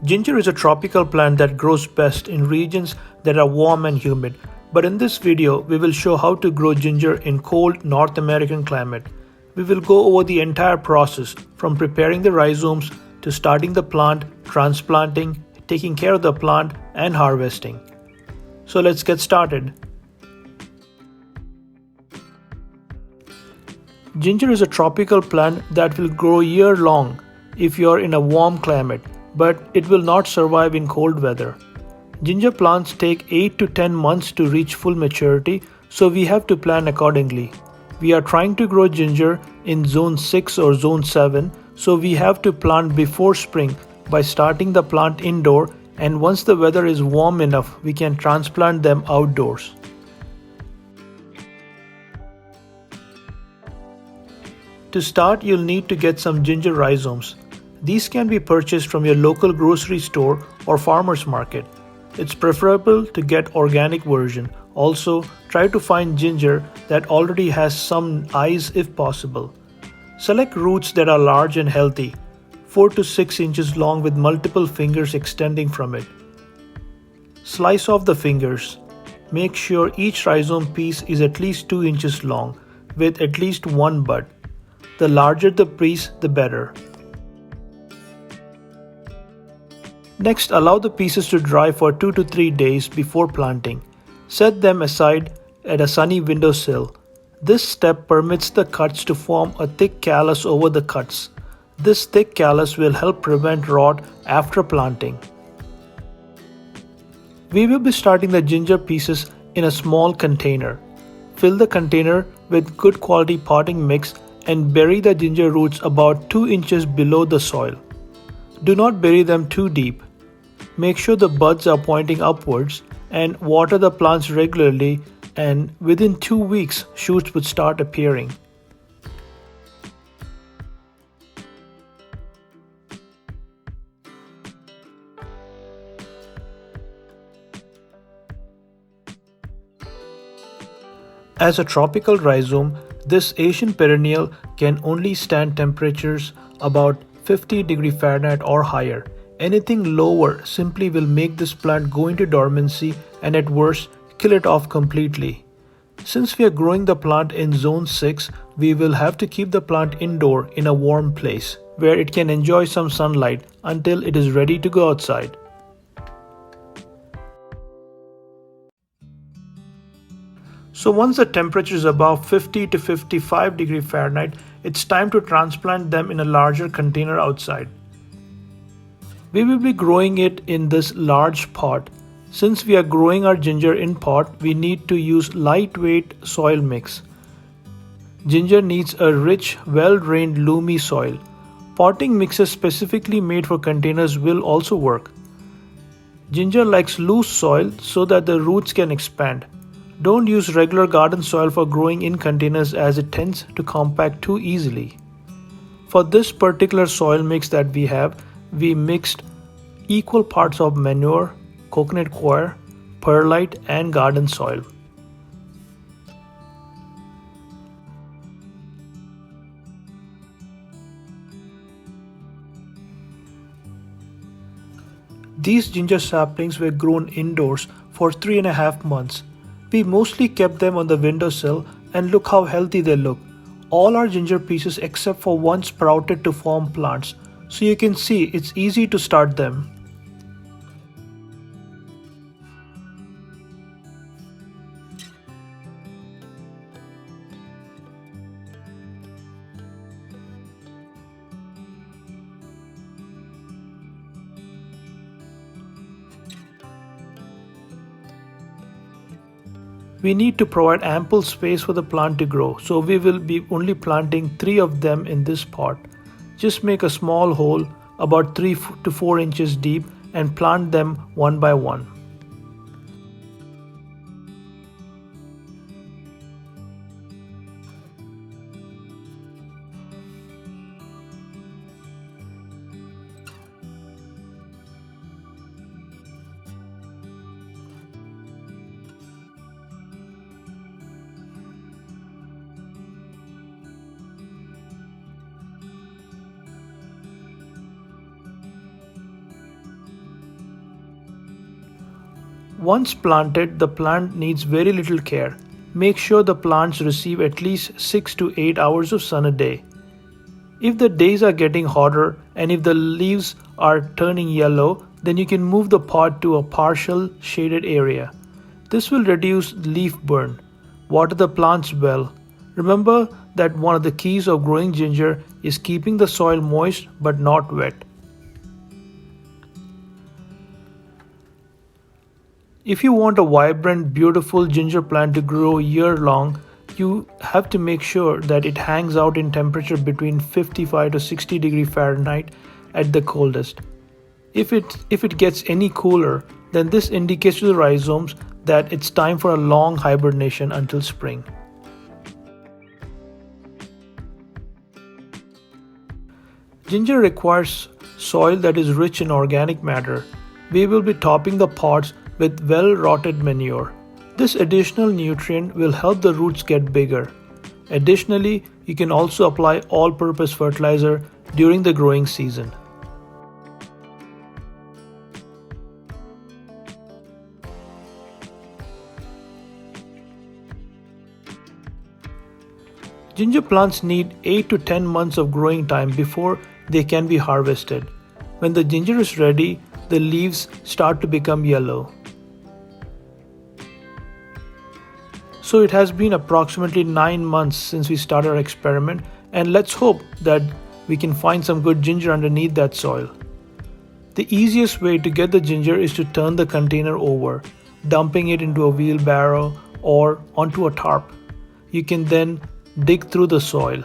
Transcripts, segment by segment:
Ginger is a tropical plant that grows best in regions that are warm and humid, but in this video we will show how to grow ginger in cold North American climate. We will go over the entire process from preparing the rhizomes to starting the plant, transplanting, taking care of the plant and harvesting. So let's get started. Ginger is a tropical plant that will grow year long if you are in a warm climate, but it will not survive in cold weather. Ginger plants take 8 to 10 months to reach full maturity, so we have to plan accordingly. We are trying to grow ginger in zone 6 or zone 7, so we have to plant before spring by starting the plant indoor, and once the weather is warm enough, we can transplant them outdoors. To start, you'll need to get some ginger rhizomes. These can be purchased from your local grocery store or farmer's market. It's preferable to get organic version. Also, try to find ginger that already has some eyes if possible. Select roots that are large and healthy, 4 to 6 inches long with multiple fingers extending from it. Slice off the fingers. Make sure each rhizome piece is at least 2 inches long, with at least one bud. The larger the piece, the better. Next, allow the pieces to dry for 2 to 3 days before planting. Set them aside at a sunny windowsill. This step permits the cuts to form a thick callus over the cuts. This thick callus will help prevent rot after planting. We will be starting the ginger pieces in a small container. Fill the container with good quality potting mix and bury the ginger roots about 2 inches below the soil. Do not bury them too deep. Make sure the buds are pointing upwards and water the plants regularly, and within 2 weeks shoots would start appearing. As a tropical rhizome, this Asian perennial can only stand temperatures about 50°F or higher. Anything lower simply will make this plant go into dormancy and at worst kill it off completely. Since we are growing the plant in zone 6, we will have to keep the plant indoor in a warm place where it can enjoy some sunlight until it is ready to go outside. So once the temperature is above 50 to 55°F, it's time to transplant them in a larger container outside. We will be growing it in this large pot. Since we are growing our ginger in pot, we need to use lightweight soil mix. Ginger needs a rich, well-drained, loomy soil. Potting mixes specifically made for containers will also work. Ginger likes loose soil so that the roots can expand. Don't use regular garden soil for growing in containers as it tends to compact too easily. For this particular soil mix that we mixed equal parts of manure, coconut coir, perlite and garden soil. These ginger saplings were grown indoors for 3.5 months. We mostly kept them on the windowsill, and look how healthy they look. All our ginger pieces except for one sprouted to form plants, so you can see it's easy to start them. We need to provide ample space for the plant to grow, so we will be only planting 3 of them in this pot. Just make a small hole about 3 to 4 inches deep and plant them one by one. Once planted, the plant needs very little care. Make sure the plants receive at least 6 to 8 hours of sun a day. If the days are getting hotter and if the leaves are turning yellow, then you can move the pot to a partial shaded area. This will reduce leaf burn. Water the plants well. Remember that one of the keys of growing ginger is keeping the soil moist but not wet. If you want a vibrant, beautiful ginger plant to grow year long, you have to make sure that it hangs out in temperature between 55 to 60 degree Fahrenheit at the coldest. If it gets any cooler, then this indicates to the rhizomes that it's time for a long hibernation until spring. Ginger requires soil that is rich in organic matter. We will be topping the pots with well-rotted manure. This additional nutrient will help the roots get bigger. Additionally, you can also apply all-purpose fertilizer during the growing season. Ginger plants need 8 to 10 months of growing time before they can be harvested. When the ginger is ready, the leaves start to become yellow. So it has been approximately 9 months since we started our experiment, and let's hope that we can find some good ginger underneath that soil. The easiest way to get the ginger is to turn the container over, dumping it into a wheelbarrow or onto a tarp. You can then dig through the soil.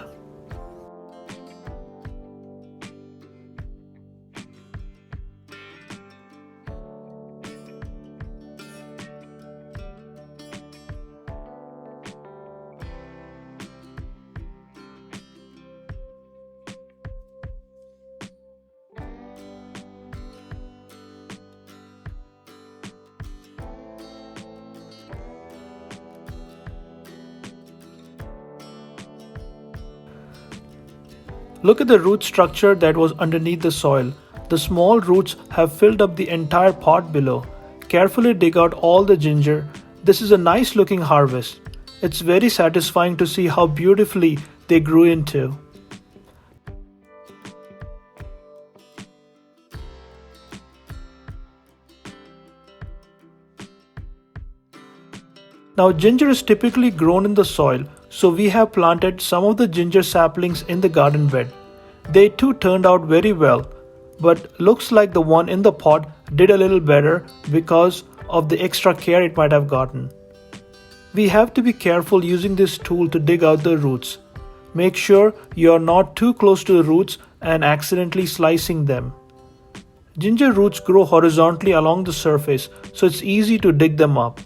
Look at the root structure that was underneath the soil. The small roots have filled up the entire pot below. Carefully dig out all the ginger. This is a nice looking harvest. It's very satisfying to see how beautifully they grew into. Now ginger is typically grown in the soil, so we have planted some of the ginger saplings in the garden bed. They too turned out very well, but looks like the one in the pot did a little better because of the extra care it might have gotten. We have to be careful using this tool to dig out the roots. Make sure you are not too close to the roots and accidentally slicing them. Ginger roots grow horizontally along the surface, so it's easy to dig them up.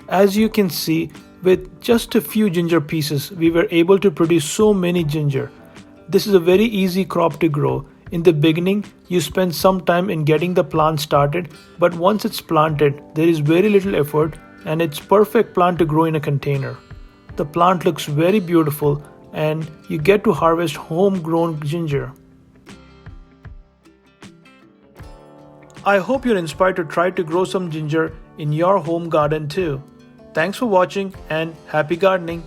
As you can see, with just a few ginger pieces, we were able to produce so many ginger. This is a very easy crop to grow. In the beginning, you spend some time in getting the plant started, but once it's planted, there is very little effort and it's perfect plant to grow in a container. The plant looks very beautiful and you get to harvest homegrown ginger. I hope you're inspired to try to grow some ginger in your home garden too. Thanks for watching and happy gardening!